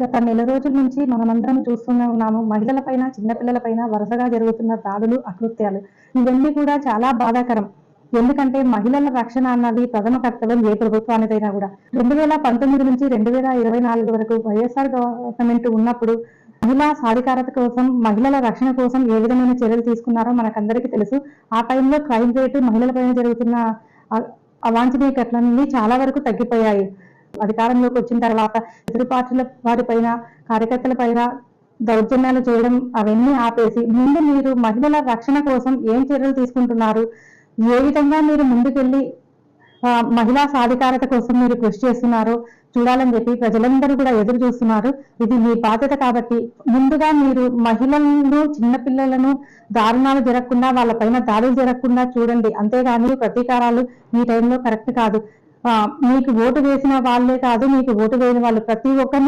గత నెల రోజుల నుంచి మనమందరం చూస్తూనే ఉన్నాము. మహిళలపైన, చిన్నపిల్లలపైన వరుసగా జరుగుతున్న దాడులు, అకృత్యాలు. ఇవన్నీ కూడా చాలా బాధాకరం. ఎందుకంటే మహిళల రక్షణ అన్నది ప్రథమ కర్తవ్యం ఏ ప్రభుత్వానిదైనా కూడా. 2019 నుంచి 2024 వరకు వైఎస్ఆర్ గవర్నమెంట్ ఉన్నప్పుడు మహిళా సాధికారత కోసం, మహిళల రక్షణ కోసం ఏ విధమైన చర్యలు తీసుకున్నారో మనకందరికీ తెలుసు. ఆ టైంలో క్రైమ్ రేటు, మహిళలపైన జరుగుతున్న అవాంఛనీయ ఘటనలన్నీ చాలా వరకు తగ్గిపోయాయి. అధికారంలోకి వచ్చిన తర్వాత ఎదురు పార్టీల వారిపైన, కార్యకర్తల పైన దౌర్జన్యాలు చేయడం అవన్నీ ఆపేసి ముందు మీరు మహిళల రక్షణ కోసం ఏం చర్యలు తీసుకుంటున్నారు, ఏ విధంగా మీరు ముందుకెళ్ళి మహిళా సాధికారత కోసం మీరు కృషి చేస్తున్నారో చూడాలని చెప్పి ప్రజలందరూ కూడా ఎదురు చూస్తున్నారు. ఇది మీ బాధ్యత కాబట్టి ముందుగా మీరు మహిళలను, చిన్నపిల్లలను దారుణాలు జరగకుండా, వాళ్ళపైన దాడులు జరగకుండా చూడండి. అంతేగాని ప్రతీకారాలు ఈ టైంలో కరెక్ట్ కాదు. మీకు ఓటు వేసిన వాళ్ళే కాదు, మీకు ఓటు వేయని వాళ్ళు ప్రతి ఒక్కరిని